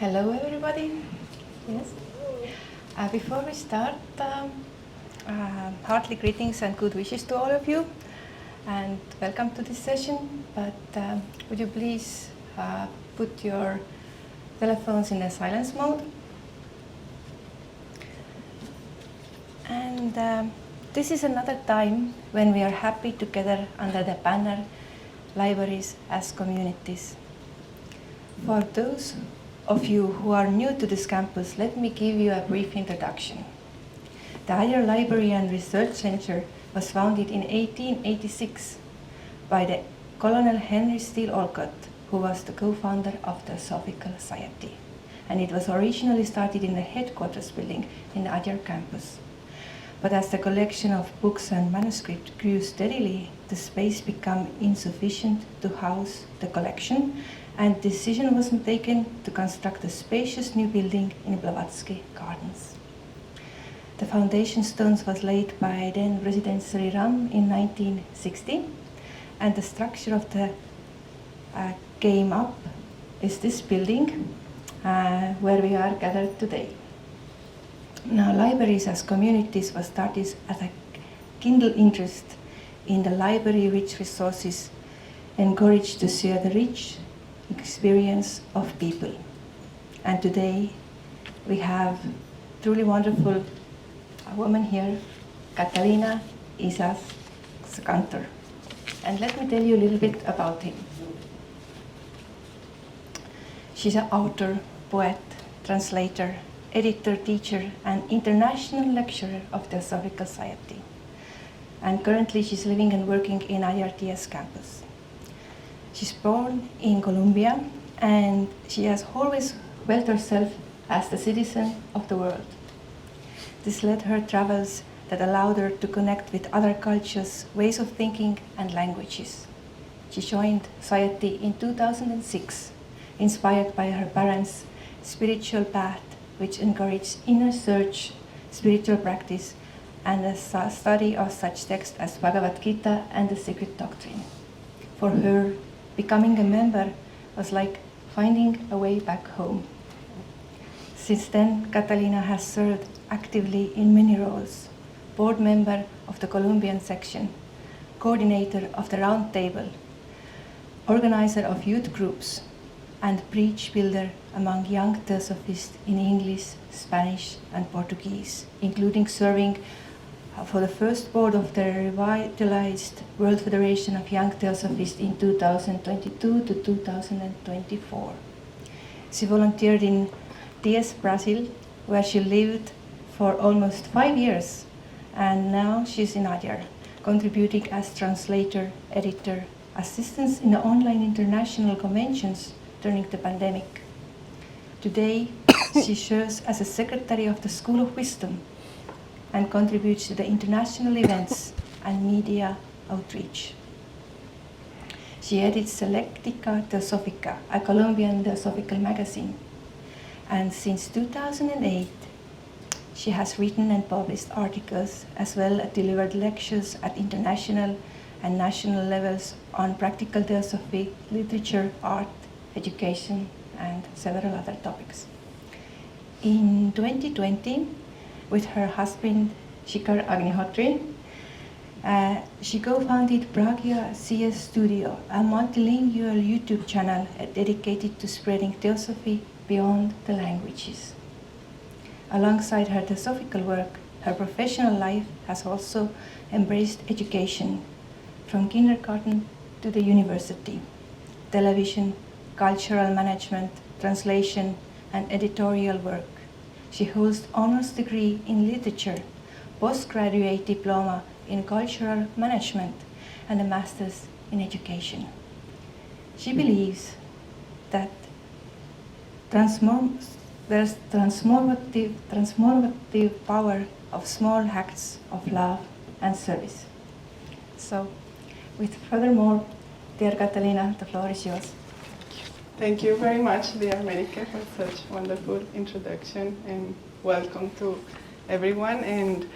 Hello everybody. Yes. Before we start, heartily greetings and good wishes to all of you, and welcome to this session. But would you please put your telephones in a silence mode? And this is another time when we are happy together under the banner Libraries as Communities. For those of you who are new to this campus, let me give you a brief introduction. The Adyar Librarian Research Center was founded in 1886 by the Colonel Henry Steele Olcott, who was the co-founder of the Theosophical Society. And it was originally started in the headquarters building in the Adyar campus. But as the collection of books and manuscripts grew steadily, the space became insufficient to house the collection, and the decision was taken to construct a spacious new building in Blavatsky gardens. The foundation stones was laid by then President Hari Varma in 1960, and the structure of the came up is this building where we are gathered today. Now, Libraries as Communities was started as a kindle interest in the library-rich resources, encouraged to share the rich experience of people. And today we have truly wonderful woman here, Catalina Isaza Cantor. And let me tell you a little bit about him. She's an author, poet, translator, editor, teacher, and international lecturer of the Theosophical Society. And currently she's living and working in ALRC campus. She's born in Colombia, and she has always felt herself as the citizen of the world. This led her travels that allowed her to connect with other cultures, ways of thinking, and languages. She joined society in 2006, inspired by her parents' spiritual path, which encouraged inner search, spiritual practice, and the study of such texts as Bhagavad-gita and the Secret Doctrine. For her, becoming a member was like finding a way back home. Since then, Catalina has served actively in many roles: board member of the Colombian section, coordinator of the Round Table, organizer of youth groups, and bridge builder among young Theosophists in English, Spanish, and Portuguese, including serving for the first board of the revitalized World Federation of Young Theosophists in 2022 to 2024. She volunteered in TS Brazil, where she lived for almost 5 years, and now she's in Adyar, contributing as translator, editor, assistance in the online international conventions during the pandemic. Today, she serves as a secretary of the School of Wisdom and contributes to the international events and media outreach. She edits Selectica Theosophica, a Colombian theosophical magazine. And since 2008, she has written and published articles, as well as delivered lectures at international and national levels on practical theosophy, literature, art, education, and several other topics. In 2020, with her husband Shikhar Agnihotri, she co-founded Pragya CS Studio, a multilingual YouTube channel dedicated to spreading theosophy beyond the languages. Alongside her theosophical work, her professional life has also embraced education, from kindergarten to the university, television, cultural management, translation, and editorial work. She holds honors degree in literature, postgraduate diploma in cultural management, and a master's in education. She believes that there's transformative power of small acts of love and service. So, with furthermore, dear Catalina, the floor is yours. Thank you very much, dear Merike, for such wonderful introduction, and welcome to everyone. And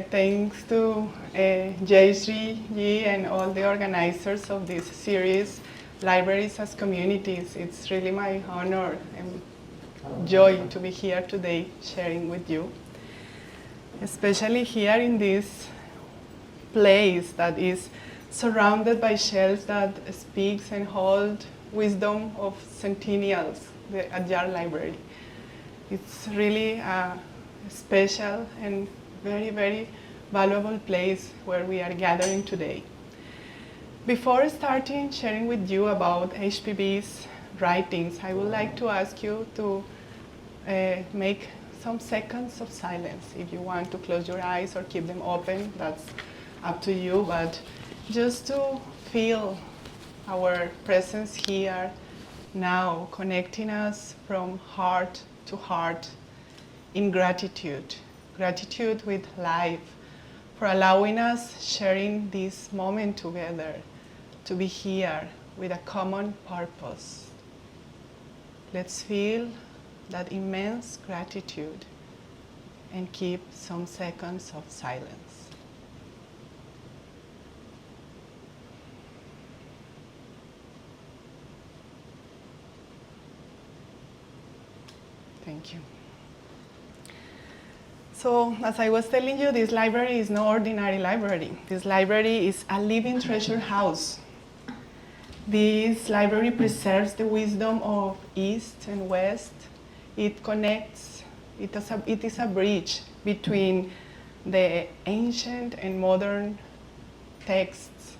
thanks to Jaishree and all the organizers of this series libraries as communities. It's really my honor and joy to be here today sharing with you, especially here in this place that is surrounded by shelves that speaks and hold wisdom of centennials, the Adyar library. It's really a special and very, very valuable place where we are gathering today. Before starting sharing with you about HPB's writings, I would like to ask you to make some seconds of silence. If you want to close your eyes or keep them open, that's up to you, but just to feel our presence here now, connecting us from heart to heart in gratitude. Gratitude with life for allowing us sharing this moment together, to be here with a common purpose. Let's feel that immense gratitude and keep some seconds of silence. Thank you. So, as I was telling you, this library is no ordinary library. This library is a living treasure house. This library preserves the wisdom of East and West. It connects, it is a bridge between the ancient and modern texts.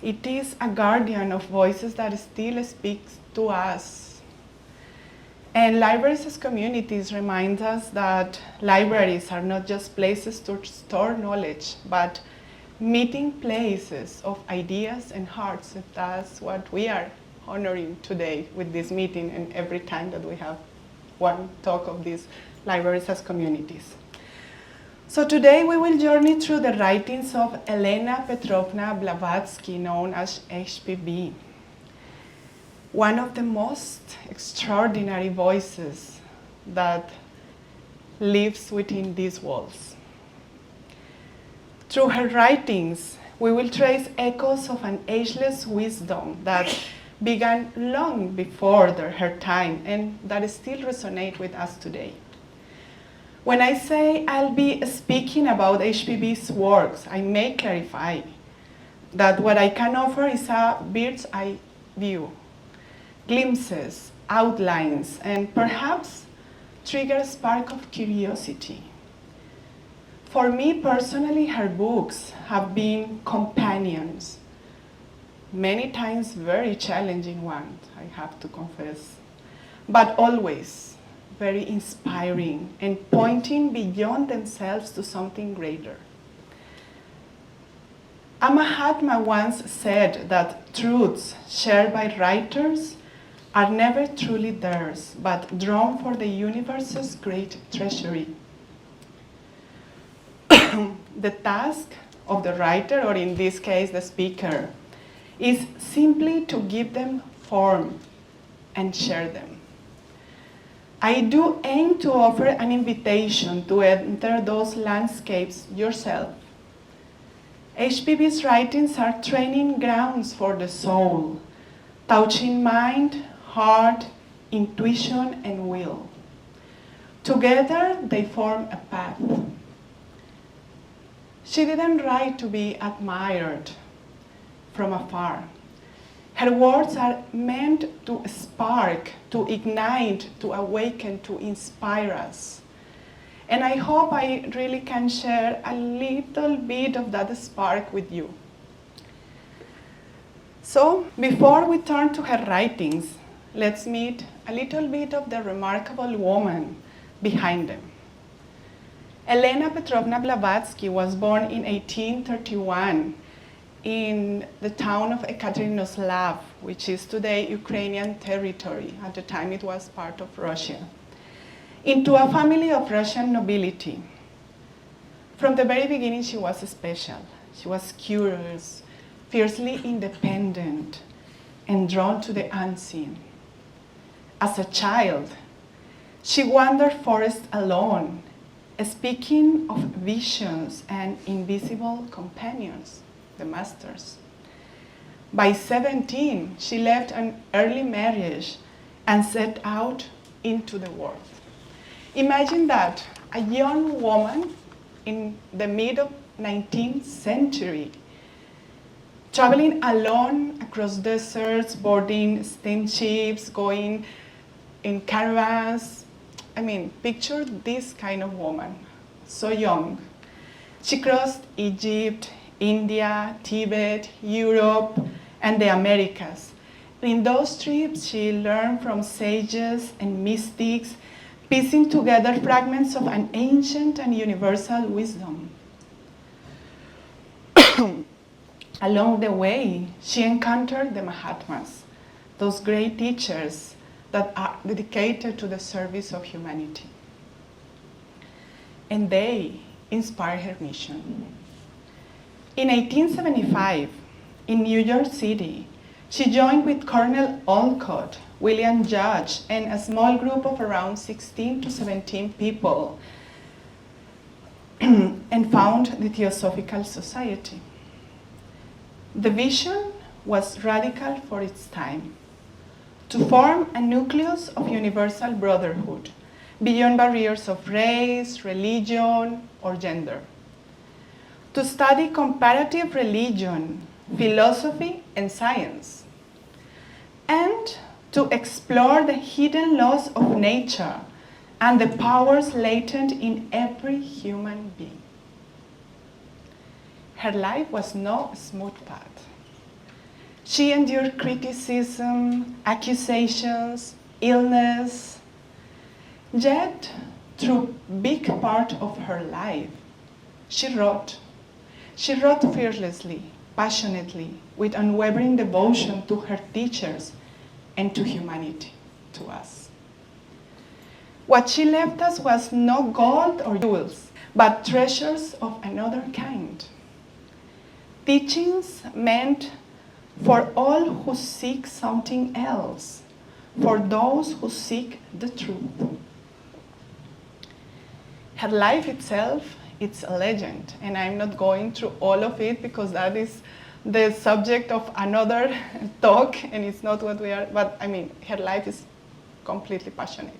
It is a guardian of voices that still speaks to us. And libraries as communities remind us that libraries are not just places to store knowledge, but meeting places of ideas and hearts. And that's what we are honoring today with this meeting and every time that we have one talk of these libraries as communities. So today we will journey through the writings of Elena Petrovna Blavatsky, known as HPB. One of the most extraordinary voices that lives within these walls. Through her writings, we will trace echoes of an ageless wisdom that began long before her time and that still resonate with us today. When I say I'll be speaking about HPB's works, I may clarify that what I can offer is a bird's eye view, glimpses, outlines, and perhaps trigger a spark of curiosity. For me personally, her books have been companions, many times very challenging ones, I have to confess, but always very inspiring and pointing beyond themselves to something greater. A Mahatma once said that truths shared by writers are never truly theirs, but drawn for the universe's great treasury. The task of the writer, or in this case the speaker, is simply to give them form and share them. I do aim to offer an invitation to enter those landscapes yourself. HPB's writings are training grounds for the soul, touching mind, heart, intuition, and will. Together, they form a path. She didn't write to be admired from afar. Her words are meant to spark, to ignite, to awaken, to inspire us. And I hope I really can share a little bit of that spark with you. So, before we turn to her writings, let's meet a little bit of the remarkable woman behind them. Elena Petrovna Blavatsky was born in 1831 in the town of Ekaterinoslav, which is today Ukrainian territory. At the time it was part of Russia, into a family of Russian nobility. From the very beginning she was special. She was curious, fiercely independent, and drawn to the unseen. As a child, she wandered forests alone, speaking of visions and invisible companions, the masters. By 17, she left an early marriage and set out into the world. Imagine that, a young woman in the mid-19th century, traveling alone across deserts, boarding steamships, going in caravans. I mean, picture this kind of woman, so young. She crossed Egypt, India, Tibet, Europe, and the Americas. In those trips, she learned from sages and mystics, piecing together fragments of an ancient and universal wisdom. Along the way, she encountered the Mahatmas, those great teachers that are dedicated to the service of humanity. And they inspired her mission. In 1875, in New York City, she joined with Colonel Olcott, William Judge, and a small group of around 16 to 17 people and found the Theosophical Society. The vision was radical for its time: to form a nucleus of universal brotherhood, beyond barriers of race, religion, or gender. To study comparative religion, philosophy, and science. And to explore the hidden laws of nature and the powers latent in every human being. Her life was no smooth path. She endured criticism, accusations, illness. Yet, through a big part of her life, she wrote. She wrote fearlessly, passionately, with unwavering devotion to her teachers and to humanity, to us. What she left us was not gold or jewels, but treasures of another kind. Teachings meant for all who seek something else, for those who seek the truth. Her life itself, it's a legend, and I'm not going through all of it because that is the subject of another talk, and it's not what we are, but I mean, her life is completely passionate.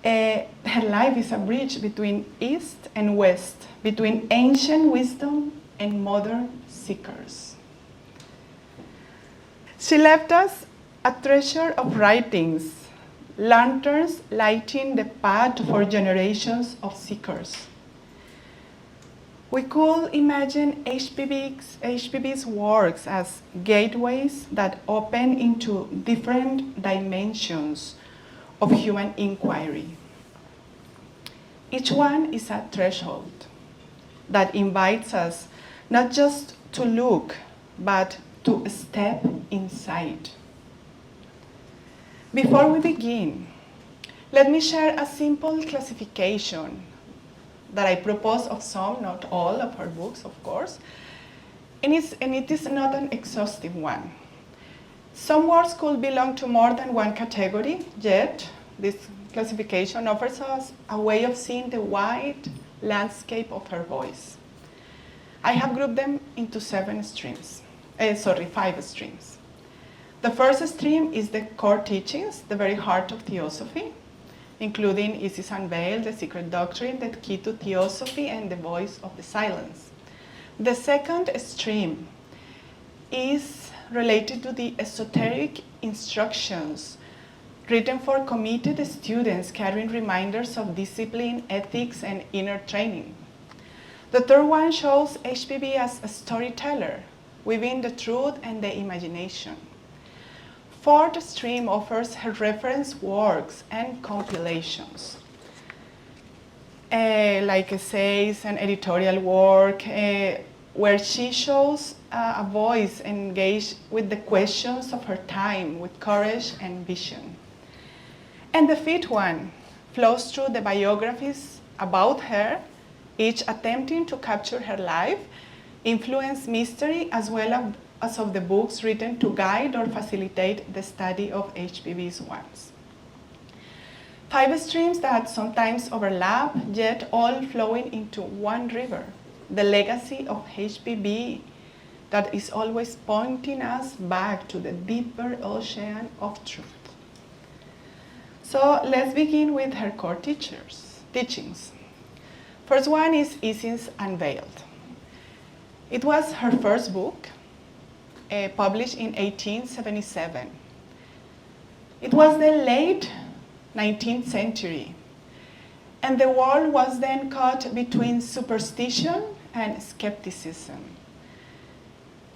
Her life is a bridge between East and West, between ancient wisdom and modern seekers. She left us a treasure of writings, lanterns lighting the path for generations of seekers. We could imagine HPB's works as gateways that open into different dimensions of human inquiry. Each one is a threshold that invites us not just to look, but to step inside. Before we begin, let me share a simple classification that I propose of some, not all, of her books, of course, and it is not an exhaustive one. Some works could belong to more than one category, yet this classification offers us a way of seeing the wide landscape of her voice. I have grouped them into 5 streams. The first stream is the core teachings, the very heart of Theosophy, including Isis Unveiled, the Secret Doctrine, the Key to Theosophy, and the Voice of the Silence. The second stream is related to the esoteric instructions written for committed students carrying reminders of discipline, ethics, and inner training. The third one shows HPB as a storyteller, weaving the truth and the imagination. Fourth stream offers her reference works and compilations, like essays and editorial work, where she shows a voice engaged with the questions of her time with courage and vision. And the fifth one flows through the biographies about her, each attempting to capture her life, influence, mystery, as well as of the books written to guide or facilitate the study of HPB's works. 5 streams that sometimes overlap, yet all flowing into one river, the legacy of HPB that is always pointing us back to the deeper ocean of truth. So let's begin with her core teachings. First one is Isa's Unveiled. It was her first book, published in 1877. It was the late 19th century, and the world was then caught between superstition and skepticism.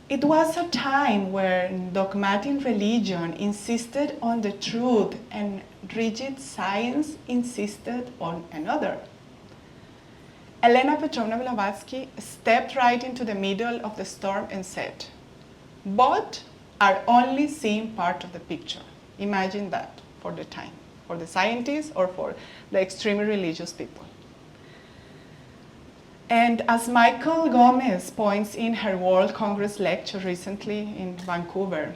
It was a time where dogmatic religion insisted on the truth and rigid science insisted on another. Elena Petrovna Blavatsky stepped right into the middle of the storm and said, both are only seeing part of the picture. Imagine that for the time, for the scientists or for the extremely religious people. And as Michael Gomez points in her World Congress lecture recently in Vancouver,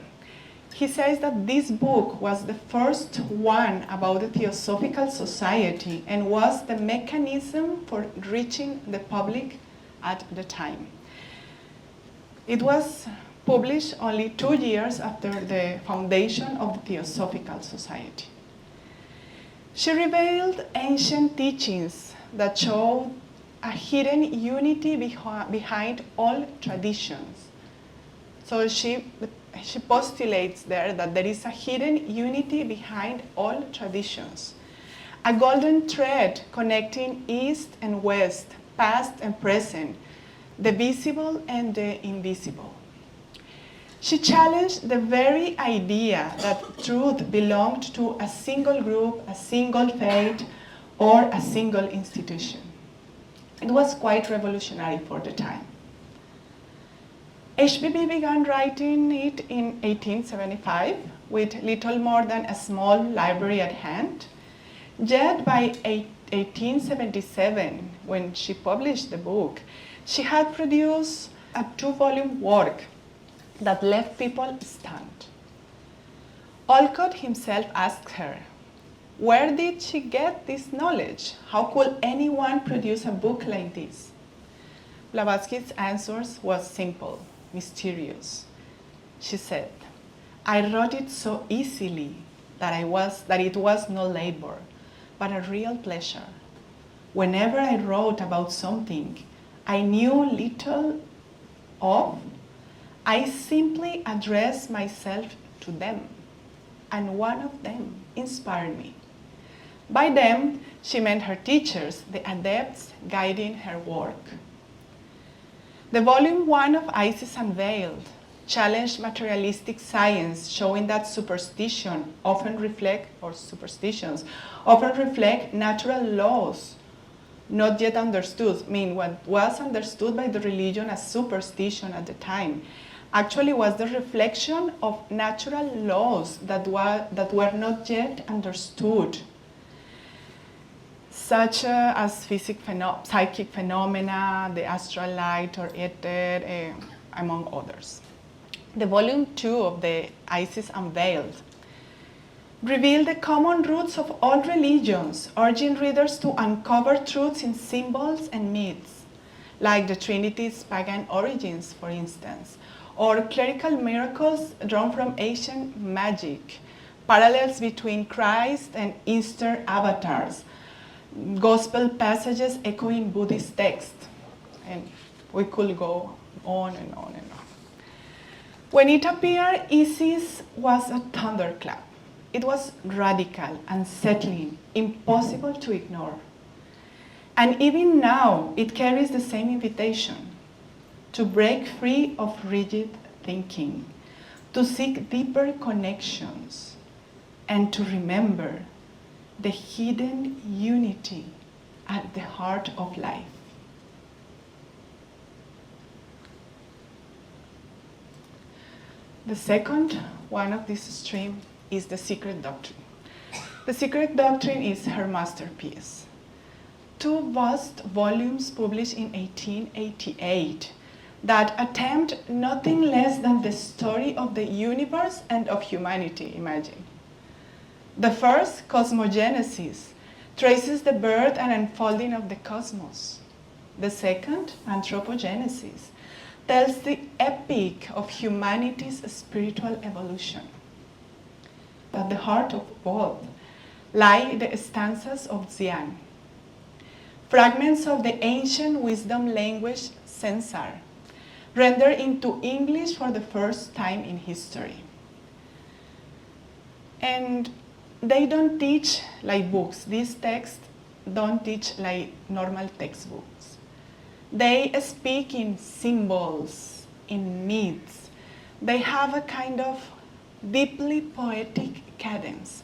he says that this book was the first one about the Theosophical Society and was the mechanism for reaching the public at the time. It was published only 2 years after the foundation of the Theosophical Society. She revealed ancient teachings that show a hidden unity behind all traditions. So she postulates there that there is a hidden unity behind all traditions, a golden thread connecting East and West, past and present, the visible and the invisible. She challenged the very idea that truth belonged to a single group, a single faith, or a single institution. It was quite revolutionary for the time. HBB began writing it in 1875 with little more than a small library at hand. Yet by 1877, when she published the book, she had produced a 2-volume work that left people stunned. Olcott himself asked her, where did she get this knowledge? How could anyone produce a book like this? Blavatsky's answer was simple, mysterious. She said, I wrote it so easily that it was no labor, but a real pleasure. Whenever I wrote about something I knew little of, I simply addressed myself to them, and one of them inspired me. By them, she meant her teachers, the adepts guiding her work. The volume 1 of Isa's Unveiled challenged materialistic science, showing that superstitions often reflect natural laws not yet understood. I mean, what was understood by the religion as superstition at the time actually was the reflection of natural laws that were not yet understood, such as psychic phenomena, the astral light or ether, among others. The volume 2 of the Isa's Unveiled revealed the common roots of all religions, urging readers to uncover truths in symbols and myths, like the Trinity's pagan origins, for instance, or clerical miracles drawn from ancient magic, parallels between Christ and Eastern avatars, gospel passages echoing Buddhist texts, and we could go on and on and on. When it appeared, Isis was a thunderclap. It was radical, unsettling, impossible to ignore. And even now, it carries the same invitation: to break free of rigid thinking, to seek deeper connections, and to remember the hidden unity at the heart of life. The second one of this stream is the Secret Doctrine. The Secret Doctrine is her masterpiece. 2 vast volumes published in 1888 that attempt nothing less than the story of the universe and of humanity, imagine. The first, Cosmogenesis, traces the birth and unfolding of the cosmos. The second, Anthropogenesis, tells the epic of humanity's spiritual evolution. At the heart of both lie the stanzas of Xian, fragments of the ancient wisdom language Censar, rendered into English for the first time in history. And they don't teach like books. These texts don't teach like normal textbooks. They speak in symbols, in myths. They have a kind of deeply poetic cadence.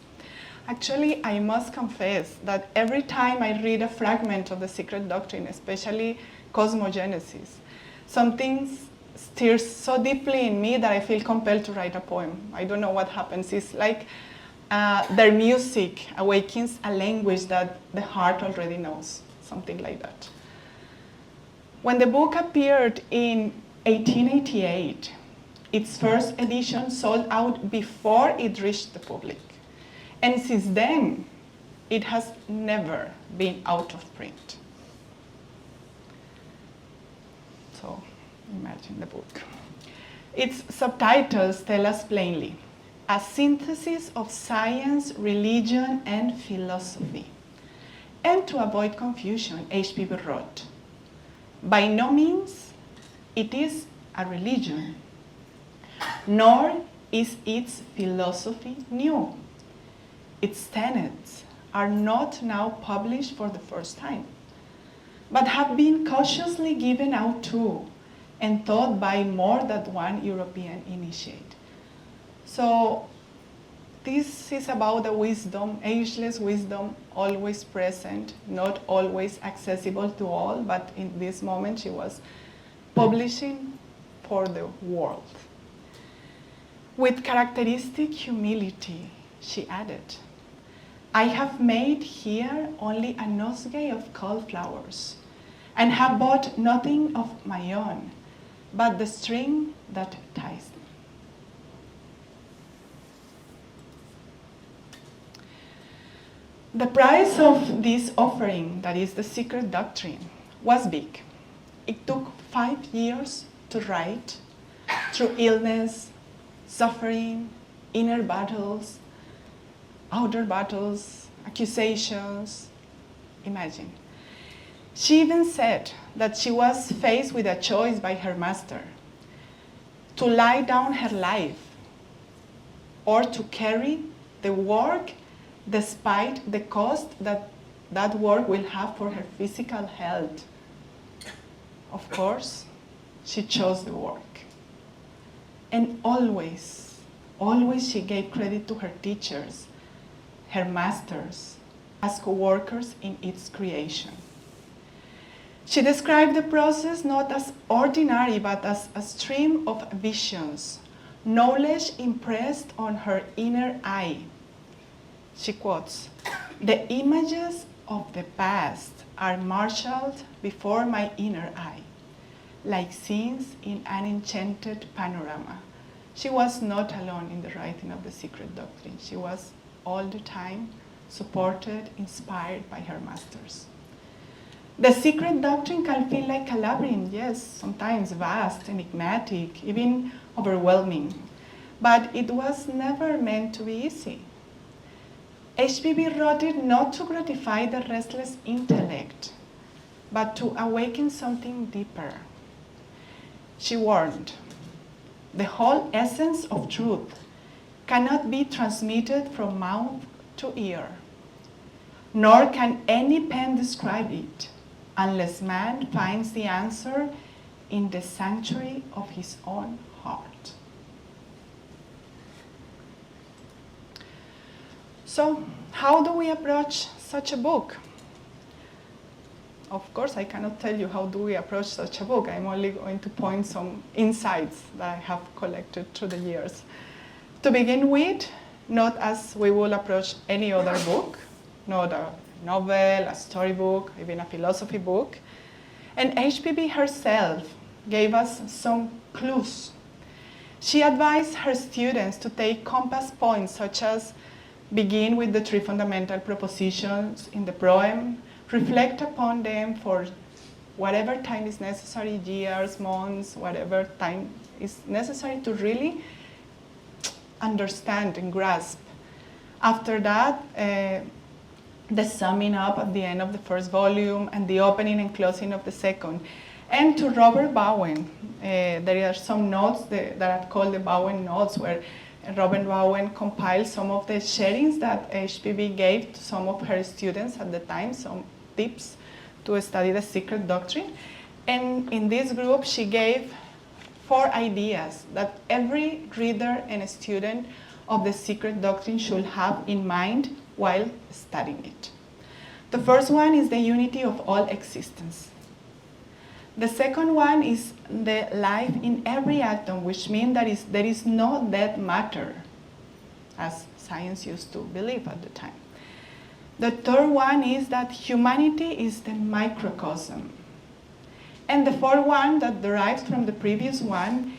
Actually, I must confess that every time I read a fragment of the Secret Doctrine, especially Cosmogenesis, something stirs so deeply in me that I feel compelled to write a poem. I don't know what happens. It's like their music awakens a language that the heart already knows, something like that. When the book appeared in 1888, its first edition sold out before it reached the public. And since then, it has never been out of print. So, imagine the book. Its subtitles tell us plainly, a synthesis of science, religion, and philosophy. And to avoid confusion, HPB wrote, by no means it is a religion, nor is its philosophy new. Its tenets are not now published for the first time, but have been cautiously given out to and taught by more than one European initiate. So this is about the wisdom, ageless wisdom, always present, not always accessible to all, but in this moment she was publishing for the world. With characteristic humility, she added, I have made here only a nosegay of cauliflowers, and have bought nothing of my own, but the string that ties them. The price of this offering, that is the Secret Doctrine, was big. It took 5 years to write, through illness, suffering, inner battles, outer battles, accusations. Imagine. She even said that she was faced with a choice by her master, to lie down her life or to carry the work despite the cost that that work will have for her physical health. Of course, she chose the work. And always, always she gave credit to her teachers, her masters, as co-workers in its creation. She described the process not as ordinary, but as a stream of visions, knowledge impressed on her inner eye. She quotes, the images of the past are marshaled before my inner eye, like scenes in an enchanted panorama. She was not alone in the writing of the Secret Doctrine. She was all the time supported, inspired by her masters. The Secret Doctrine can feel like a labyrinth, yes, sometimes vast, enigmatic, even overwhelming. But it was never meant to be easy. HPB wrote it not to gratify the restless intellect, but to awaken something deeper. She warned, the whole essence of truth cannot be transmitted from mouth to ear, nor can any pen describe it, unless man finds the answer in the sanctuary of his own heart. So, how do we approach such a book? Of course, I cannot tell you how do we approach such a book. I'm only going to point some insights that I have collected through the years. To begin with, not as we will approach any other book, not a novel, a storybook, even a philosophy book. And HPB herself gave us some clues. She advised her students to take compass points such as begin with the 3 fundamental propositions in the poem, reflect upon them for whatever time is necessary, years, months, whatever time is necessary to really understand and grasp. After that, the summing up at the end of the first volume and the opening and closing of the second. And to Robert Bowen, there are some notes that are called the Bowen notes, where Robert Bowen compiled some of the sharings that HPB gave to some of her students at the time, some tips to study the Secret Doctrine. And in this group, she gave 4 ideas that every reader and student of the Secret Doctrine should have in mind while studying it. The first one is the unity of all existence. The second one is the life in every atom, which means that there is no dead matter, as science used to believe at the time. The third one is that humanity is the microcosm. And the fourth one that derives from the previous one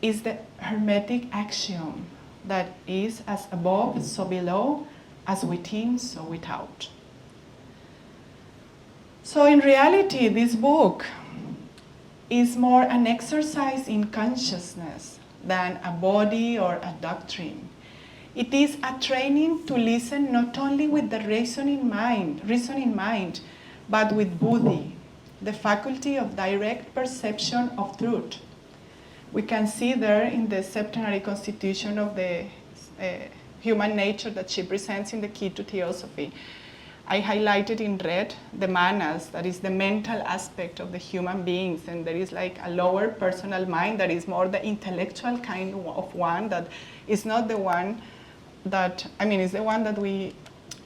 is the Hermetic axiom, that is as above, so below, as within, so without. So in reality, this book is more an exercise in consciousness than a body or a doctrine. It is a training to listen not only with the reason in mind, but with buddhi, the faculty of direct perception of truth. We can see there in the septenary constitution of the human nature that she presents in the Key to Theosophy. I highlighted in red the manas, that is the mental aspect of the human beings, and there is like a lower personal mind that is more the intellectual kind of one, that is not the one that, is the one that we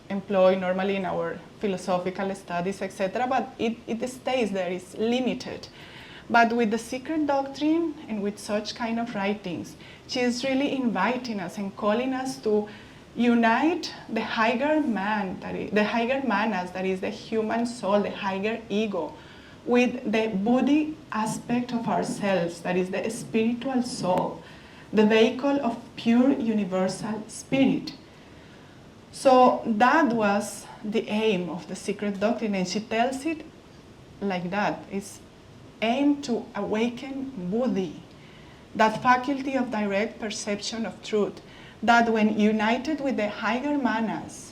employ normally in our philosophical studies, etc., but it stays there, it's limited. But with the Secret Doctrine and with such kind of writings, she is really inviting us and calling us to unite the higher man, the higher manas, that is the human soul, the higher ego, with the buddhi aspect of ourselves, that is the spiritual soul, the vehicle of pure universal spirit. So that was the aim of the Secret Doctrine, and she tells it like that. It's aimed to awaken buddhi, that faculty of direct perception of truth, that when united with the higher manas,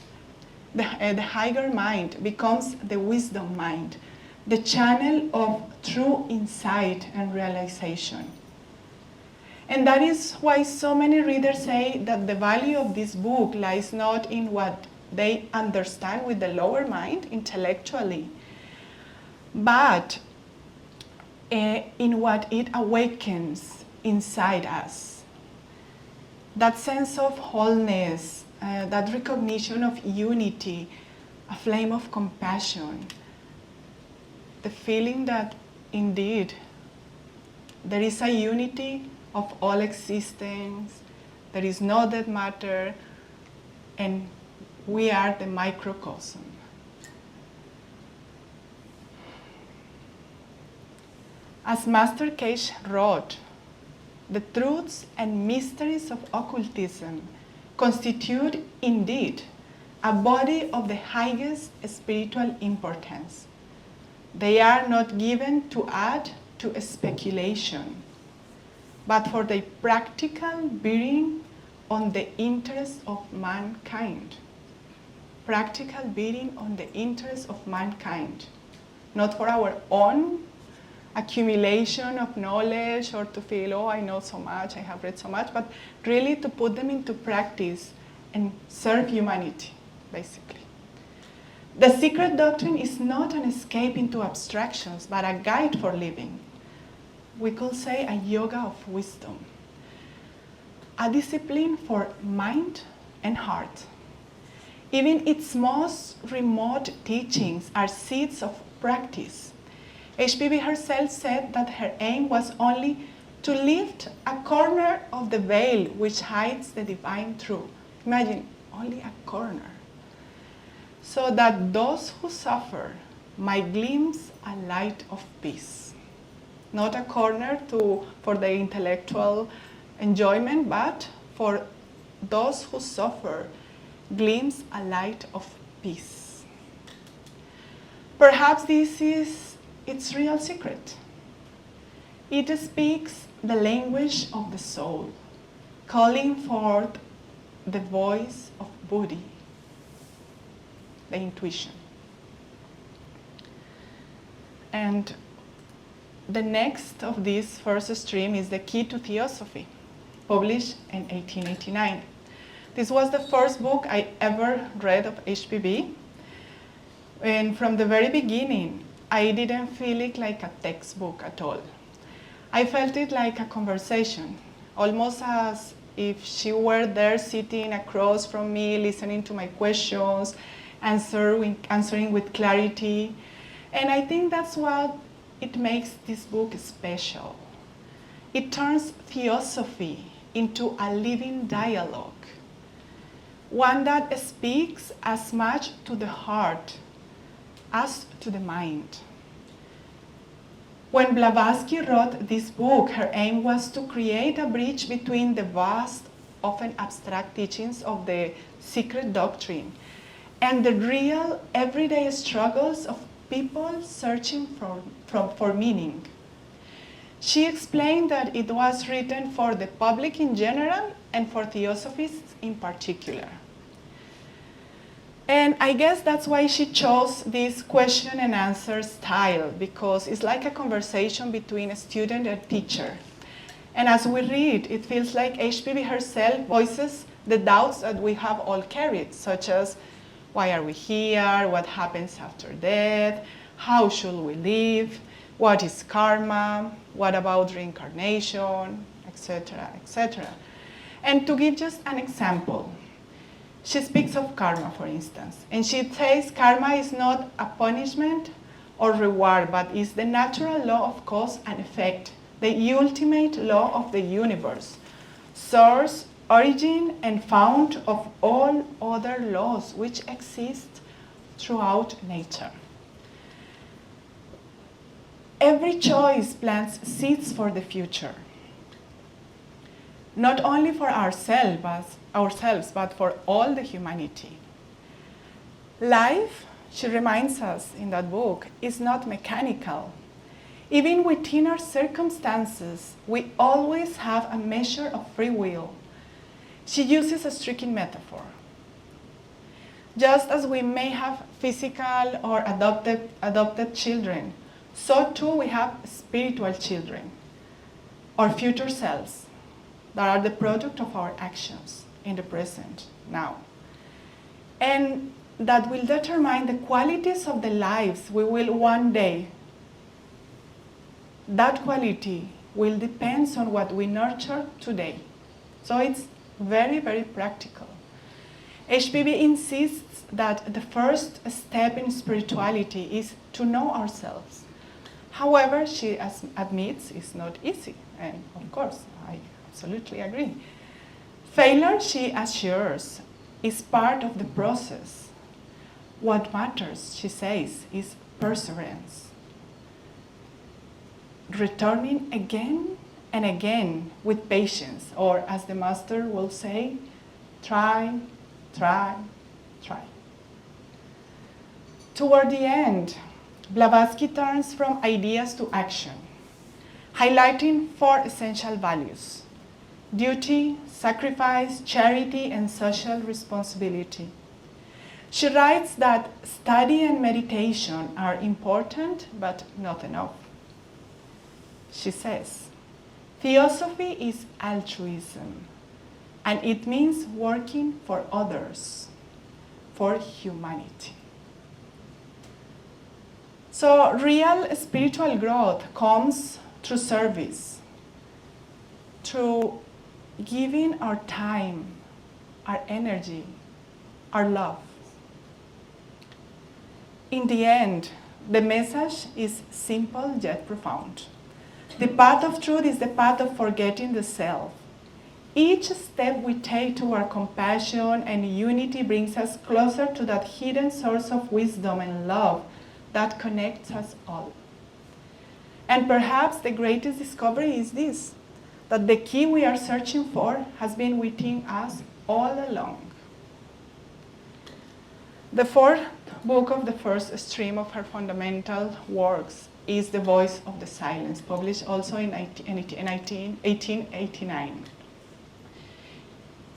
the higher mind becomes the wisdom mind, the channel of true insight and realization. And that is why so many readers say that the value of this book lies not in what they understand with the lower mind intellectually, but in what it awakens inside us. That sense of wholeness, that recognition of unity, a flame of compassion, the feeling that indeed there is a unity of all existence, there is no dead matter, and we are the microcosm. As Master Kesh wrote, the truths and mysteries of occultism constitute indeed a body of the highest spiritual importance. They are not given to add to speculation, but for the practical bearing on the interest of mankind. Practical bearing on the interest of mankind, not for our own accumulation of knowledge or to feel, oh, I know so much, I have read so much, but really to put them into practice and serve humanity, basically. The Secret Doctrine is not an escape into abstractions, but a guide for living. We could say a yoga of wisdom, a discipline for mind and heart. Even its most remote teachings are seeds of practice. HPB herself said that her aim was only to lift a corner of the veil which hides the divine truth. Imagine, only a corner. So that those who suffer might glimpse a light of peace. Not a corner for the intellectual enjoyment, but for those who suffer, glimpse a light of peace. Perhaps this is its real secret. It speaks the language of the soul, calling forth the voice of Buddhi, the intuition. And the next of this first stream is The Key to Theosophy, published in 1889. This was the first book I ever read of HPB. And from the very beginning, I didn't feel it like a textbook at all. I felt it like a conversation, almost as if she were there sitting across from me, listening to my questions, answering with clarity. And I think that's what it makes this book special. It turns Theosophy into a living dialogue, one that speaks as much to the heart as to the mind. When Blavatsky wrote this book, her aim was to create a bridge between the vast, often abstract teachings of the Secret Doctrine and the real, everyday struggles of people searching for meaning. She explained that it was written for the public in general and for theosophists in particular. And I guess that's why she chose this question and answer style, because it's like a conversation between a student and teacher. And as we read, it feels like HPB herself voices the doubts that we have all carried, such as, why are we here? What happens after death? How should we live? What is karma? What about reincarnation? Etc., etc. And to give just an example, she speaks of karma, for instance, and she says karma is not a punishment or reward, but is the natural law of cause and effect, the ultimate law of the universe, source, origin, and fount of all other laws which exist throughout nature. Every choice plants seeds for the future, not only for ourselves, but for all the humanity. Life, she reminds us in that book, is not mechanical. Even within our circumstances, we always have a measure of free will. She uses a striking metaphor. Just as we may have physical or adopted children, so too we have spiritual children, or future selves, that are the product of our actions in the present, now. And that will determine the qualities of the lives we will one day. That quality will depend on what we nurture today. So it's very, very practical. HPB insists that the first step in spirituality is to know ourselves. However, she admits it's not easy, and of course, I absolutely agree. Failure, she assures, is part of the process. What matters, she says, is perseverance. Returning again and again with patience, or as the master will say, try, try, try. Toward the end, Blavatsky turns from ideas to action, highlighting 4 essential values: duty, sacrifice, charity, and social responsibility. She writes that study and meditation are important, but not enough. She says, Theosophy is altruism, and it means working for others, for humanity. So real spiritual growth comes through service, through giving our time, our energy, our love. In the end, the message is simple yet profound. The path of truth is the path of forgetting the self. Each step we take toward compassion and unity brings us closer to that hidden source of wisdom and love that connects us all. And perhaps the greatest discovery is this, that the key we are searching for has been within us all along. The 4th book of the first stream of her fundamental works is The Voice of the Silence, published also in 1889.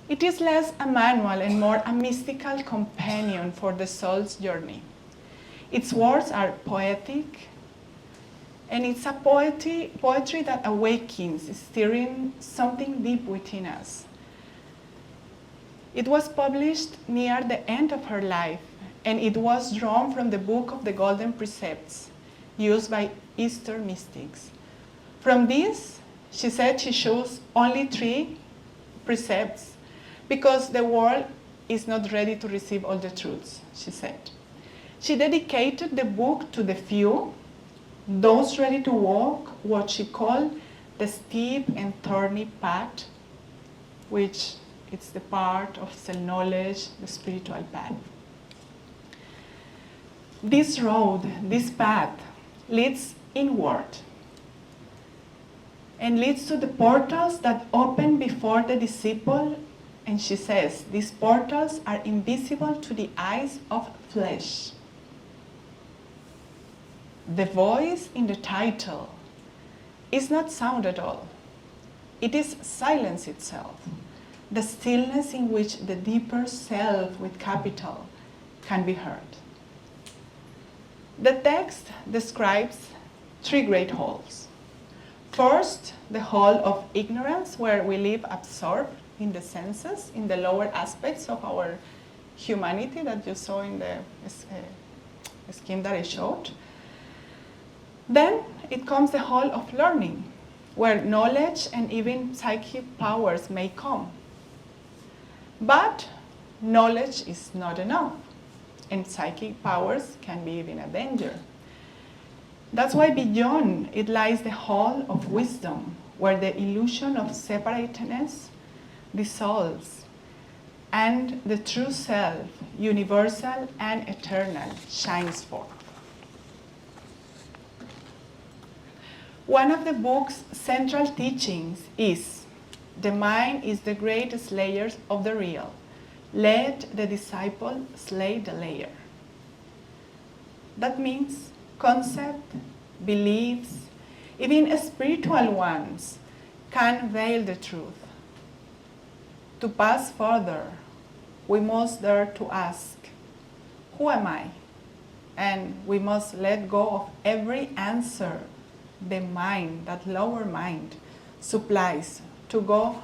It is less a manual and more a mystical companion for the soul's journey. Its words are poetic, and it's a poetry that awakens, stirring something deep within us. It was published near the end of her life, and it was drawn from the Book of the Golden Precepts, used by Eastern mystics. From this, she said she chose only 3 precepts because the world is not ready to receive all the truths, she said. She dedicated the book to the few, those ready to walk what she called the steep and thorny path, which is the part of self-knowledge, the spiritual path. This road, this path, leads inward and leads to the portals that open before the disciple. And she says, these portals are invisible to the eyes of flesh. The voice in the title is not sound at all. It is silence itself, the stillness in which the deeper self with capital can be heard. The text describes 3 great halls. First, the hall of ignorance, where we live absorbed in the senses, in the lower aspects of our humanity that you saw in the scheme that I showed. Then it comes the hall of learning, where knowledge and even psychic powers may come. But knowledge is not enough, and psychic powers can be even a danger. That's why beyond it lies the hall of wisdom, where the illusion of separateness dissolves, and the true self, universal and eternal, shines forth. One of the book's central teachings is, the mind is the great slayer of the real. Let the disciple slay the layer. That means concept, beliefs, even spiritual ones can veil the truth. To pass further, we must dare to ask, who am I? And we must let go of every answer the mind, that lower mind, supplies to go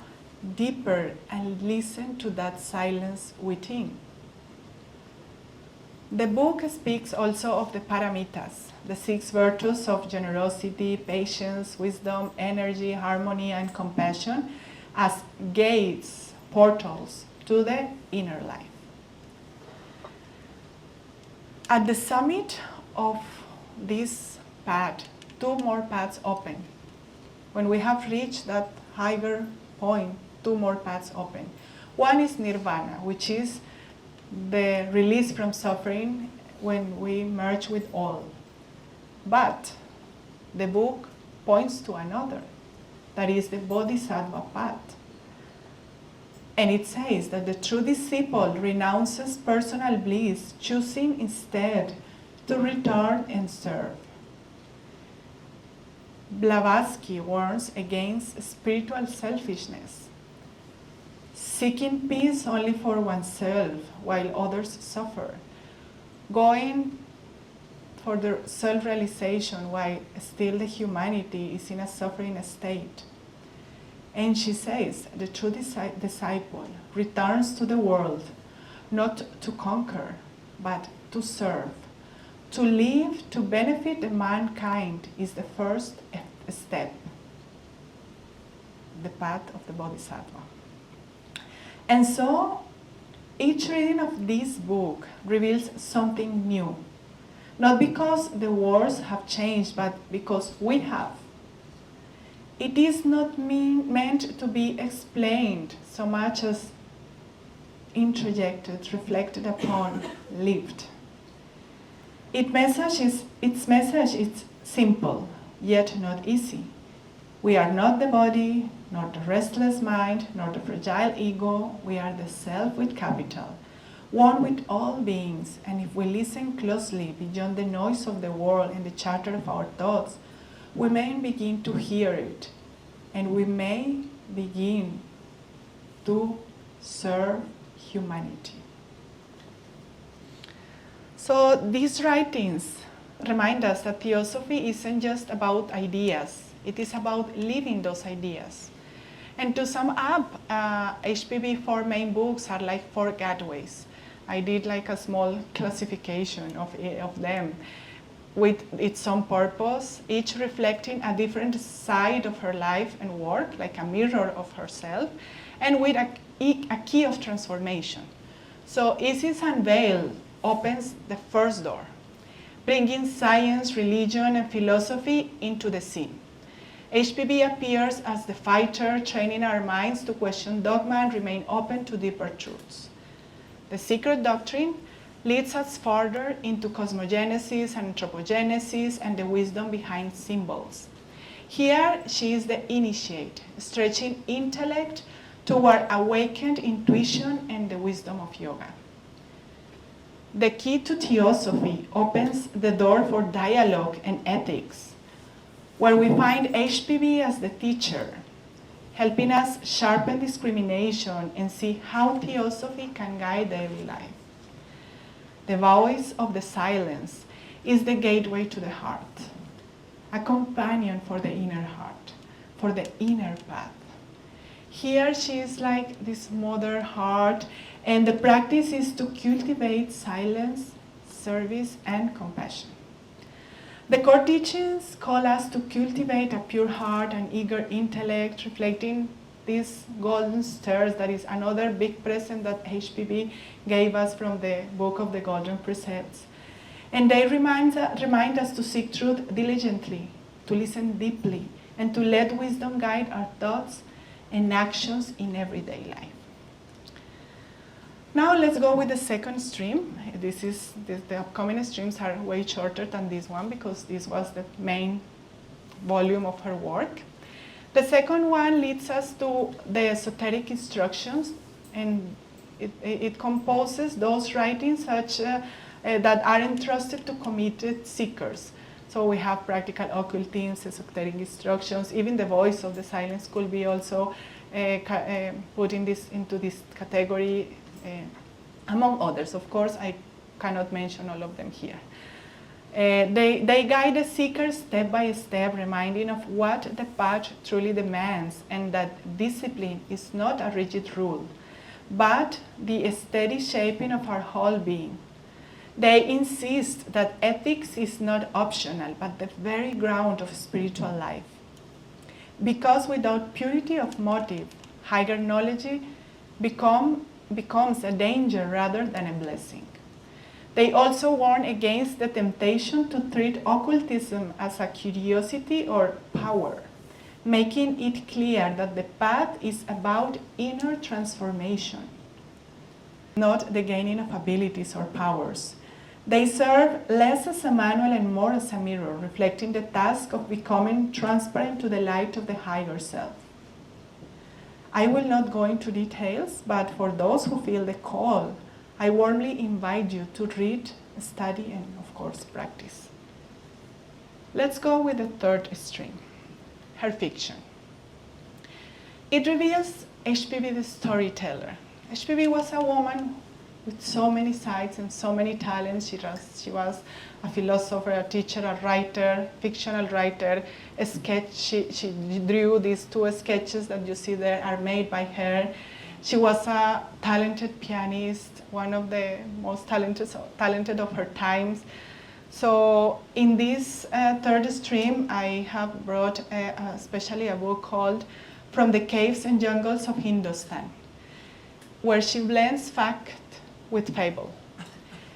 deeper and listen to that silence within. The book speaks also of the paramitas, the 6 virtues of generosity, patience, wisdom, energy, harmony, and compassion, as gates, portals to the inner life. At the summit of this path, 2 more paths open. When we have reached that higher point, 2 more paths open. One is nirvana, which is the release from suffering when we merge with all. But the book points to another, that is the bodhisattva path. And it says that the true disciple renounces personal bliss, choosing instead to return and serve. Blavatsky warns against spiritual selfishness, seeking peace only for oneself while others suffer, going for the self-realization while still the humanity is in a suffering state. And she says the true disciple returns to the world not to conquer, but to serve. To live, to benefit the mankind is the first step, the path of the bodhisattva. And so, each reading of this book reveals something new. Not because the words have changed, but because we have. It is not meant to be explained so much as introjected, reflected upon, lived. Its message is simple, yet not easy. We are not the body, nor the restless mind, nor the fragile ego. We are the self with capital. one with all beings, and if we listen closely beyond the noise of the world and the chatter of our thoughts, we may begin to hear it, and we may begin to serve humanity. So these writings remind us that Theosophy isn't just about ideas, it is about living those ideas. And to sum up, HPB 4 main books are like 4 gateways. I did like a small classification of them with its own purpose, each reflecting a different side of her life and work, like a mirror of herself, and with a key of transformation. So Isis Unveiled opens the first door, bringing science, religion, and philosophy into the scene. HPB appears as the fighter, training our minds to question dogma and remain open to deeper truths. The Secret Doctrine leads us further into cosmogenesis and anthropogenesis and the wisdom behind symbols. Here, she is the initiate, stretching intellect toward awakened intuition and the wisdom of yoga. The key to Theosophy opens the door for dialogue and ethics, where we find HPB as the teacher, helping us sharpen discrimination and see how Theosophy can guide daily life. The voice of the silence is the gateway to the heart, a companion for the inner heart, for the inner path. Here she is like this mother heart, and the practice is to cultivate silence, service, and compassion. The core teachings call us to cultivate a pure heart and eager intellect, reflecting these golden stairs. That is another big present that HPB gave us from the book of the Golden Precepts. And they remind us to seek truth diligently, to listen deeply, and to let wisdom guide our thoughts and actions in everyday life. Now let's go with the second stream. The upcoming streams are way shorter than this one because this was the main volume of her work. The second one leads us to the esoteric instructions, and it composes those writings that are entrusted to committed seekers. So we have practical occultism, esoteric instructions, even the voice of the silence could be also put into this category, among others. Of course, I cannot mention all of them here. They guide the seeker step by step, reminding of what the path truly demands, and that discipline is not a rigid rule, but the steady shaping of our whole being. They insist that ethics is not optional, but the very ground of spiritual life. Because without purity of motive, higher knowledge becomes a danger rather than a blessing. They also warn against the temptation to treat occultism as a curiosity or power, making it clear that the path is about inner transformation, not the gaining of abilities or powers. They serve less as a manual and more as a mirror, reflecting the task of becoming transparent to the light of the higher self. I will not go into details, but for those who feel the call, I warmly invite you to read, study, and of course, practice. Let's go with the third stream, her fiction. It reveals HPB the storyteller. HPB was a woman with so many sides and so many talents. She was a philosopher, a teacher, a writer, fictional writer, a sketch. She drew these 2 sketches that you see there are made by her. She was a talented pianist, one of the most talented of her times. So in this third stream, I have brought especially a book called From the Caves and Jungles of Hindustan, where she blends fact with fable.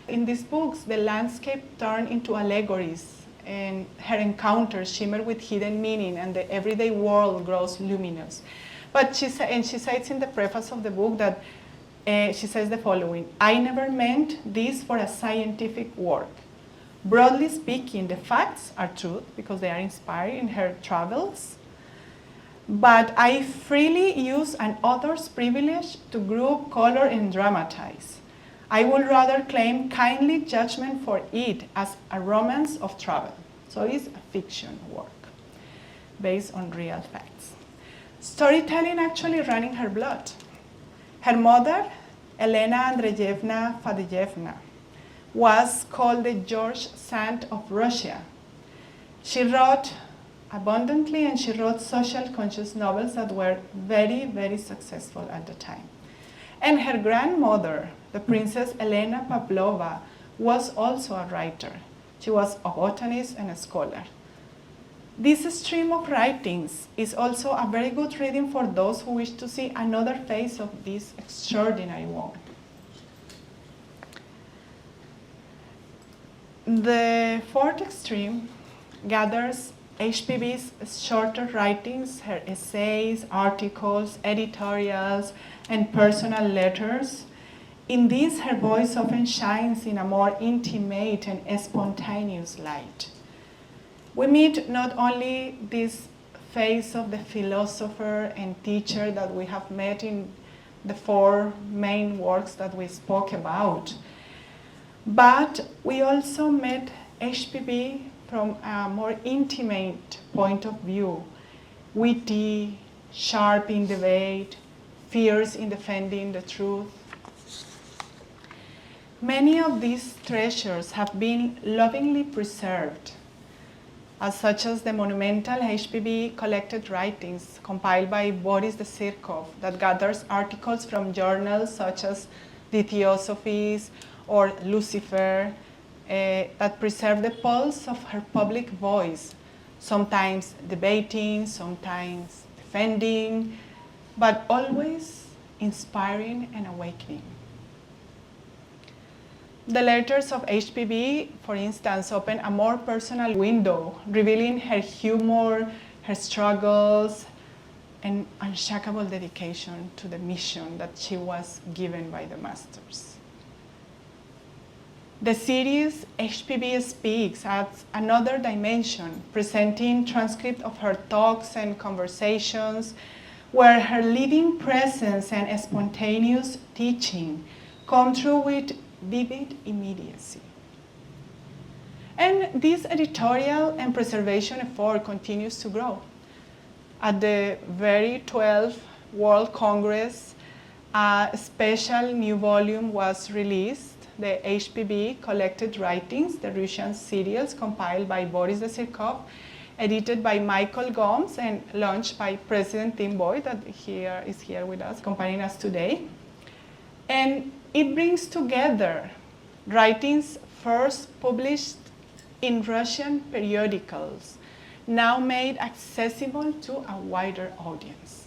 In these books, the landscape turned into allegories, and her encounters shimmer with hidden meaning, and the everyday world grows luminous. But she says in the preface of the book that she says the following: I never meant this for a scientific work. Broadly speaking, the facts are truth because they are inspired in her travels. But I freely use an author's privilege to group, color, and dramatize. I would rather claim kindly judgment for it as a romance of travel. So it's a fiction work based on real facts. Storytelling actually ran in her blood. Her mother, Elena Andreyevna Fadeyevna, was called the George Sand of Russia. She wrote abundantly, and she wrote social conscious novels that were very, very successful at the time. And her grandmother, the Princess Elena Pavlova, was also a writer. She was a botanist and a scholar. This stream of writings is also a very good reading for those who wish to see another face of this extraordinary woman. The fourth extreme gathers HPB's shorter writings, her essays, articles, editorials, and personal letters. In these, her voice often shines in a more intimate and spontaneous light. We meet not only this face of the philosopher and teacher that we have met in the four main works that we spoke about, but we also met HPB from a more intimate point of view, witty, sharp in debate, fierce in defending the truth. Many of these treasures have been lovingly preserved, such as the monumental HPB collected writings compiled by Boris the Sirkov that gathers articles from journals such as the Theosophy or Lucifer, that preserve the pulse of her public voice, sometimes debating, sometimes defending, but always inspiring and awakening. The letters of HPB, for instance, open a more personal window, revealing her humor, her struggles, and unshakable dedication to the mission that she was given by the masters. The series HPB Speaks adds another dimension, presenting transcript of her talks and conversations, where her living presence and spontaneous teaching come through with vivid immediacy. And this editorial and preservation effort continues to grow. At the very 12th World Congress, a special new volume was released, the HPB Collected Writings, the Russian serials compiled by Boris the Sirkov, edited by Michael Gomes and launched by President Tim Boyd, that is here with us, accompanying us today. And it brings together writings first published in Russian periodicals, now made accessible to a wider audience.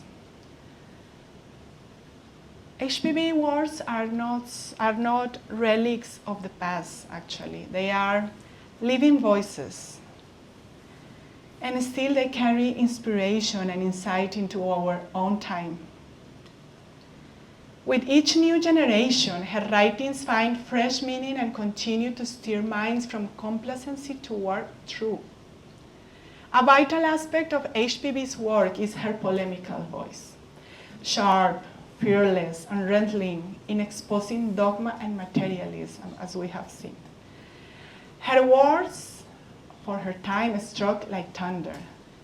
HPB works are not relics of the past, actually. They are living voices. And still they carry inspiration and insight into our own time. With each new generation, her writings find fresh meaning and continue to steer minds from complacency toward truth. A vital aspect of HPB's work is her polemical voice. Sharp, fearless, unrelenting in exposing dogma and materialism, as we have seen. Her words, for her time, struck like thunder.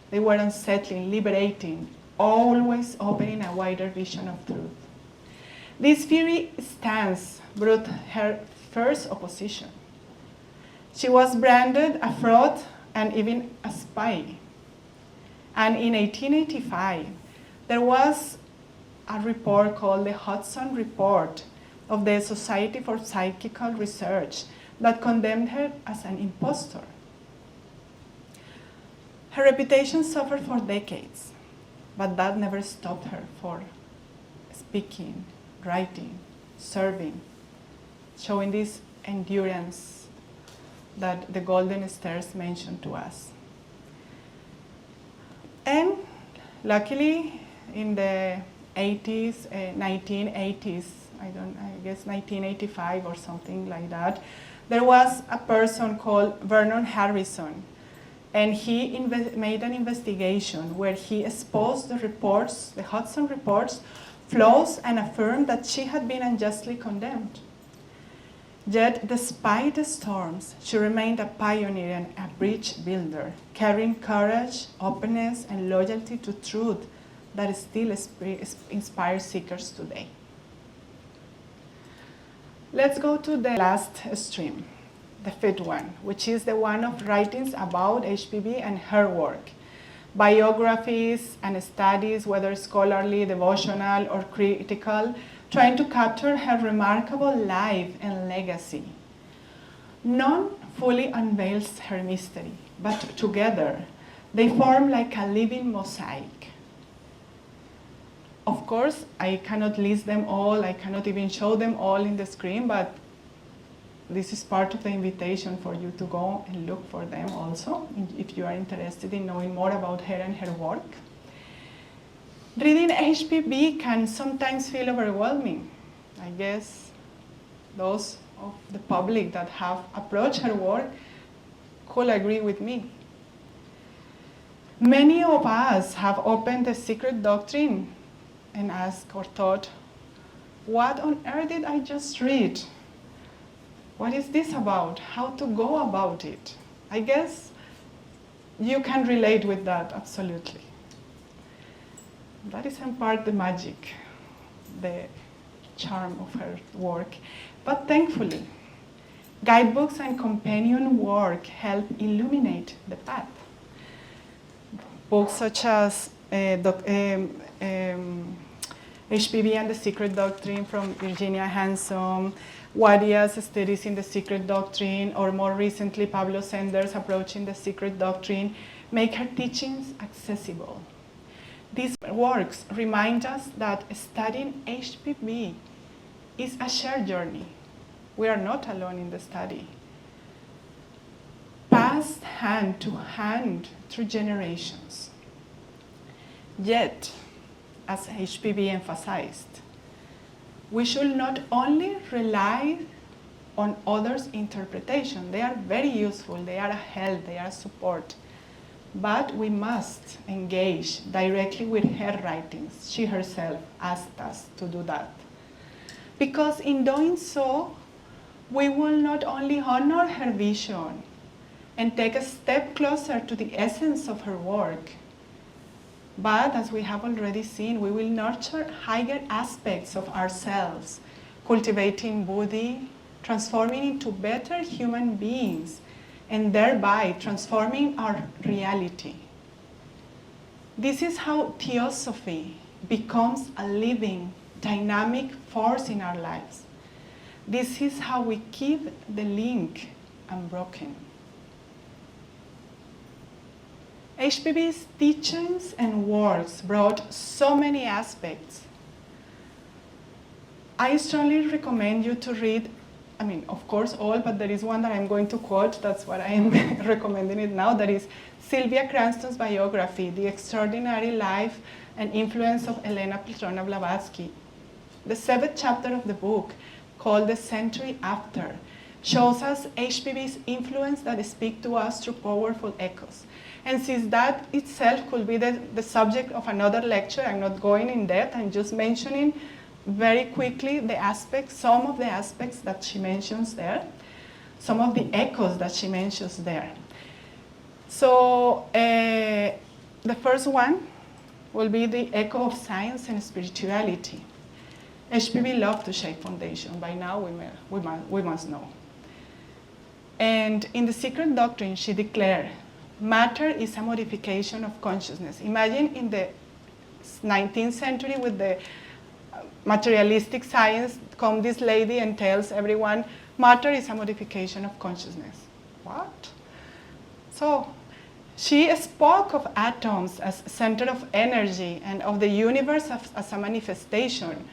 They were unsettling, liberating, always opening a wider vision of truth. This fiery stance brought her first opposition. She was branded a fraud and even a spy. And in 1885, there was a report called the Hudson Report of the Society for Psychical Research that condemned her as an impostor. Her reputation suffered for decades, but that never stopped her from speaking, writing, serving, showing this endurance that the Golden Stairs mentioned to us. And luckily, in the 1980s, I guess 1985 or something like that, there was a person called Vernon Harrison, and he made an investigation where he exposed the reports, the Hudson reports, flaws, and affirmed that she had been unjustly condemned. Yet, despite the storms, she remained a pioneer and a bridge builder, carrying courage, openness, and loyalty to truth that still inspires seekers today. Let's go to the last stream, the fifth one, which is the one of writings about HPB and her work. Biographies and studies, whether scholarly, devotional, or critical, trying to capture her remarkable life and legacy. None fully unveils her mystery, but together they form like a living mosaic. Of course, I cannot list them all, I cannot even show them all in the screen, but this is part of the invitation for you to go and look for them also, if you are interested in knowing more about her and her work. Reading HPB can sometimes feel overwhelming. I guess those of the public that have approached her work could agree with me. Many of us have opened the Secret Doctrine and asked or thought, what on earth did I just read? What is this about? How to go about it? I guess you can relate with that, absolutely. That is in part the magic, the charm of her work. But thankfully, guidebooks and companion work help illuminate the path. Books such as HPB and the Secret Doctrine from Virginia Hanson, Wadia's Studies in the Secret Doctrine, or more recently Pablo Sender's Approaching the Secret Doctrine, make her teachings accessible. These works remind us that studying HPB is a shared journey. We are not alone in the study. Passed hand to hand through generations. Yet, as HPB emphasized, we should not only rely on others' interpretation. They are very useful, they are a help, they are a support. But we must engage directly with her writings. She herself asked us to do that. Because in doing so, we will not only honor her vision and take a step closer to the essence of her work, but as we have already seen, we will nurture higher aspects of ourselves, cultivating Buddhi, transforming into better human beings, and thereby transforming our reality. This is how Theosophy becomes a living, dynamic force in our lives. This is how we keep the link unbroken. HPB's teachings and works brought so many aspects. I strongly recommend you to read, of course all, but there is one that I'm going to quote, that's what I am recommending it now, that is Sylvia Cranston's biography, The Extraordinary Life and Influence of Elena Petrona Blavatsky. The 7th chapter of the book, called The Century After, shows us HPB's influence that speaks to us through powerful echoes. And since that itself could be the subject of another lecture, I'm not going in depth, I'm just mentioning very quickly some of the aspects that she mentions there, some of the echoes that she mentions there. So the first one will be the echo of science and spirituality. HPB loved to shake foundation. By now we must know. And in the Secret Doctrine, she declared, matter is a modification of consciousness. Imagine in the 19th century with the materialistic science, come this lady and tells everyone, matter is a modification of consciousness. What? So she spoke of atoms as center of energy and of the universe as a manifestation,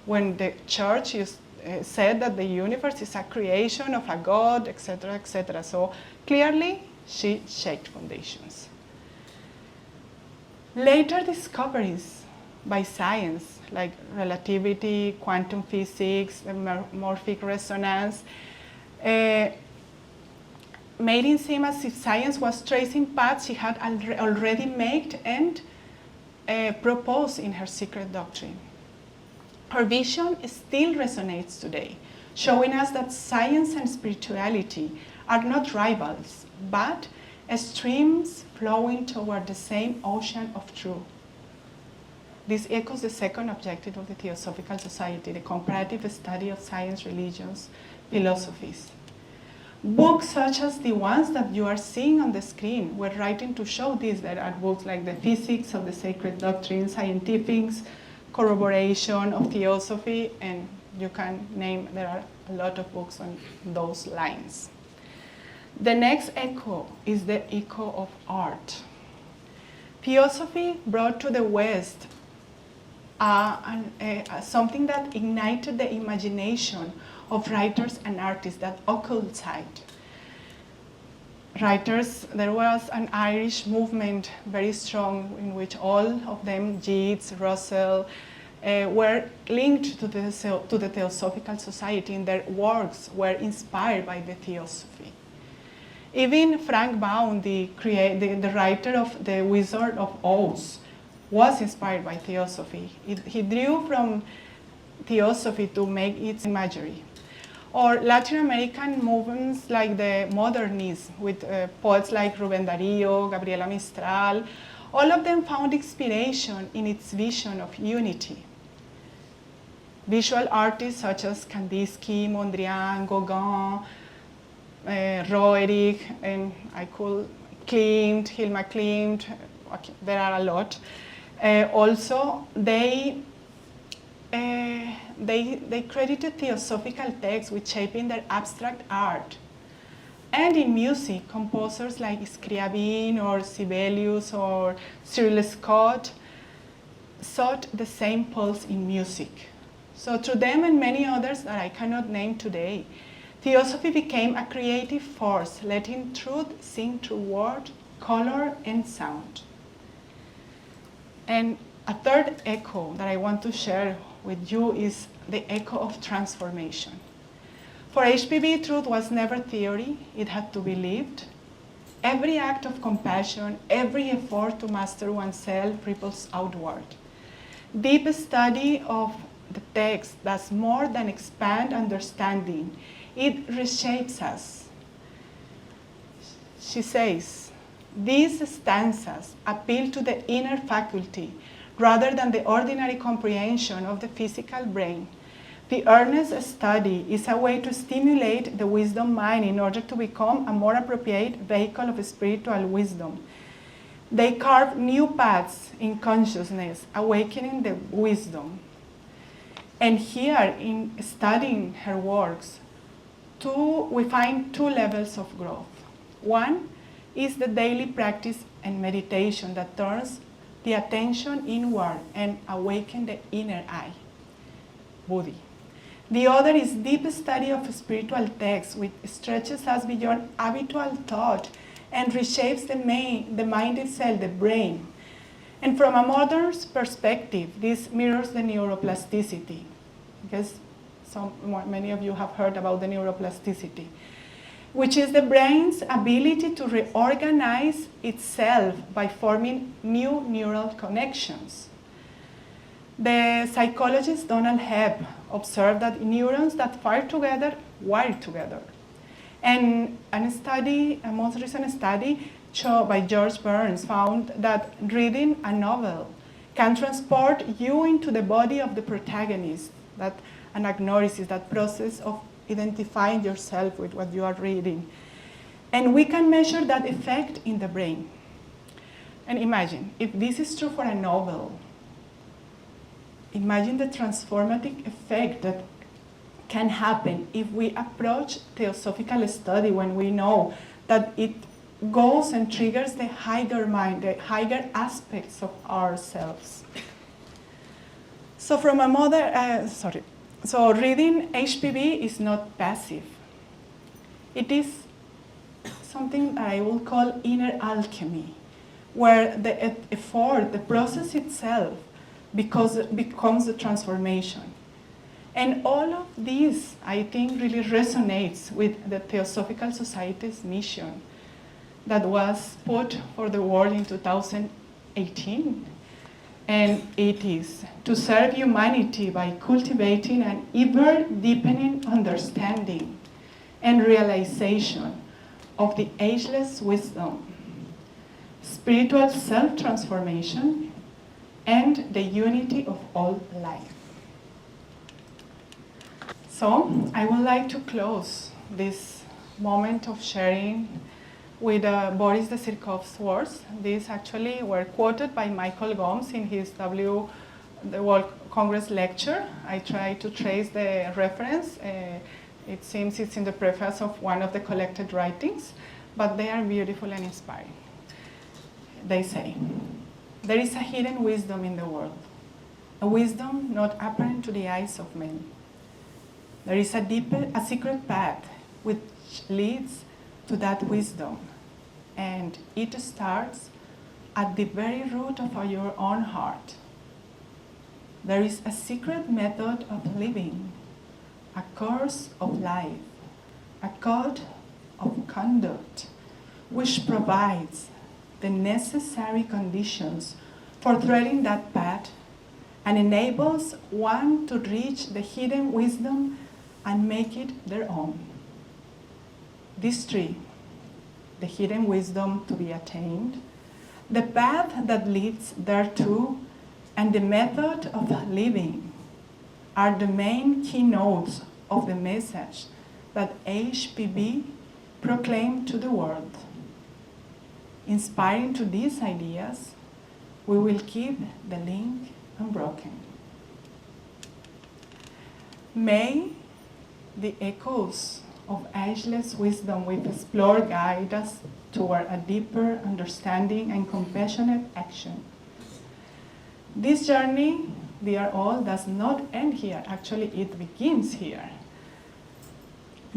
when the church said that the universe is a creation of a God, etc., etc. So clearly, she shaked foundations. Later discoveries by science, like relativity, quantum physics, morphic resonance, made it seem as if science was tracing paths she had already made and proposed in her Secret Doctrine. Her vision still resonates today. showing us that science and spirituality are not rivals, but streams flowing toward the same ocean of truth. This echoes the second objective of the Theosophical Society, the comparative study of science, religions, philosophies. Books such as the ones that you are seeing on the screen were writing to show this. There are books like The Physics of the Secret Doctrine, Scientifics, Corroboration of Theosophy, and you can name, there are a lot of books on those lines. The next echo is the echo of art. Theosophy brought to the West something that ignited the imagination of writers and artists, that occult side. Writers, there was an Irish movement very strong in which all of them, Yeats, Russell, were linked to the Theosophical Society, and their works were inspired by the Theosophy. Even Frank Baum, the writer of The Wizard of Oz, was inspired by Theosophy. He drew from Theosophy to make its imagery. Or Latin American movements like the Modernism, with poets like Rubén Darío, Gabriela Mistral, all of them found inspiration in its vision of unity. Visual artists such as Kandinsky, Mondrian, Gauguin, Roerich, and Klimt, Hilma Klimt, okay, there are a lot. Also, they credited theosophical texts with shaping their abstract art. And in music, composers like Scriabin or Sibelius or Cyril Scott sought the same pulse in music. So through them and many others that I cannot name today, Theosophy became a creative force, letting truth sing through word, color, and sound. And a third echo that I want to share with you is the echo of transformation. For HPB, truth was never theory, it had to be lived. Every act of compassion, every effort to master oneself ripples outward. Deep study of the text does more than expand understanding, it reshapes us. She says, these stanzas appeal to the inner faculty rather than the ordinary comprehension of the physical brain. The earnest study is a way to stimulate the wisdom mind in order to become a more appropriate vehicle of spiritual wisdom. They carve new paths in consciousness, awakening the wisdom. And here, in studying her works, we find two levels of growth. One is the daily practice and meditation that turns the attention inward and awakens the inner eye, Buddhi. The other is deep study of spiritual texts, which stretches us beyond habitual thought and reshapes the mind itself, the brain. And from a modern perspective, this mirrors the neuroplasticity, because many of you have heard about the neuroplasticity, which is the brain's ability to reorganize itself by forming new neural connections. The psychologist Donald Hebb observed that neurons that fire together wire together. And a most recent study by George Burns found that reading a novel can transport you into the body of the protagonist, that anagnosis, that process of identifying yourself with what you are reading. And we can measure that effect in the brain. And imagine, if this is true for a novel, imagine the transformative effect that can happen if we approach theosophical study when we know that it goes and triggers the higher mind, the higher aspects of ourselves. So So reading HPB is not passive. It is something that I will call inner alchemy, where the effort, the process itself, becomes the transformation. And all of this, I think, really resonates with the Theosophical Society's mission that was put for the world in 2018. And it is to serve humanity by cultivating an ever-deepening understanding and realization of the ageless wisdom, spiritual self-transformation, and the unity of all life. So, I would like to close this moment of sharing with Boris Desirkov's words. These actually were quoted by Michael Gomes in his the World Congress lecture. I tried to trace the reference. It seems it's in the preface of one of the collected writings, but they are beautiful and inspiring. They say, there is a hidden wisdom in the world, a wisdom not apparent to the eyes of men. There is a secret path which leads to that wisdom, and it starts at the very root of your own heart. There is a secret method of living, a course of life, a code of conduct, which provides the necessary conditions for treading that path and enables one to reach the hidden wisdom and make it their own. These three, the hidden wisdom to be attained, the path that leads thereto, and the method of living, are the main keynotes of the message that HPB proclaimed to the world. Inspiring to these ideas, we will keep the link unbroken. May the echoes of ageless wisdom we've explored guide us toward a deeper understanding and compassionate action. This journey, dear all, does not end here. Actually, it begins here.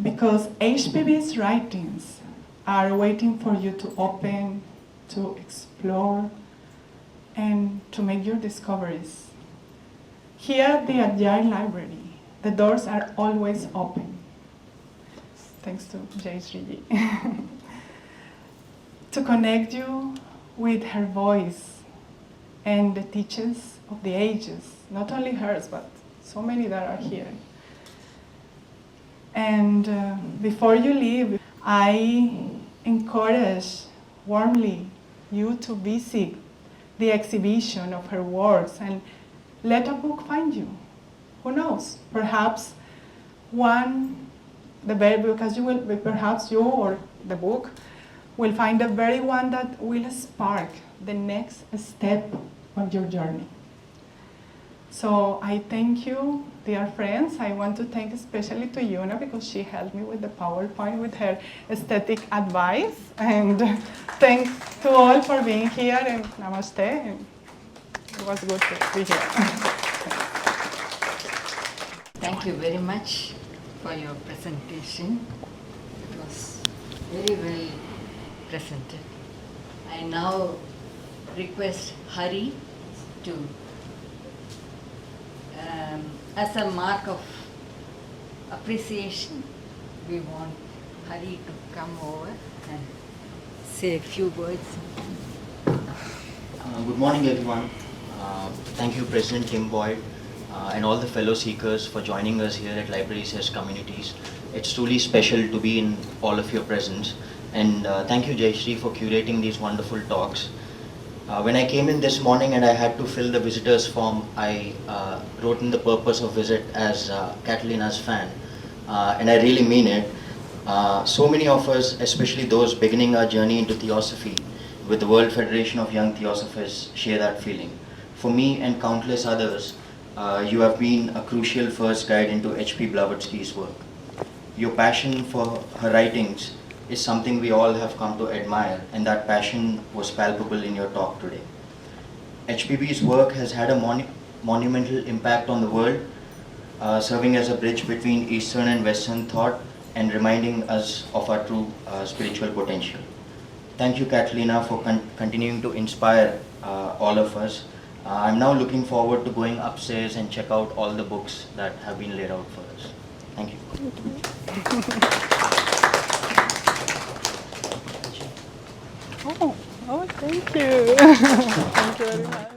Because HPB's writings are waiting for you to open, to explore, and to make your discoveries. Here at the Adyar library, the doors are always open. Thanks to Jaishree. To connect you with her voice and the teachers of the ages, not only hers, but so many that are here. And before you leave, I encourage warmly you to visit the exhibition of her works and let a book find you. Who knows? Perhaps perhaps you or the book will find the very one that will spark the next step on your journey. So I thank you, dear friends. I want to thank especially to Yuna because she helped me with the PowerPoint with her aesthetic advice. And thanks to all for being here, and namaste. And it was good to be here. Thank you very much for your presentation. It was very well presented. I now request Hari to, as a mark of appreciation, we want Hari to come over and say a few words. Good morning, everyone. Thank you, President Kim Boyd, and all the fellow seekers for joining us here at Library Says Communities. It's truly special to be in all of your presence. And thank you, Jaishree, for curating these wonderful talks. When I came in this morning and I had to fill the visitors form, I wrote in the purpose of visit as Catalina's fan. And I really mean it. So many of us, especially those beginning our journey into Theosophy with the World Federation of Young Theosophists, share that feeling. For me and countless others, you have been a crucial first guide into H.P. Blavatsky's work. Your passion for her writings is something we all have come to admire, and that passion was palpable in your talk today. HPB's work has had a monumental impact on the world, serving as a bridge between Eastern and Western thought and reminding us of our true spiritual potential. Thank you, Catalina, for continuing to inspire all of us. I'm now looking forward to going upstairs and check out all the books that have been laid out for us. Thank you. Oh, thank you. Thank you very much.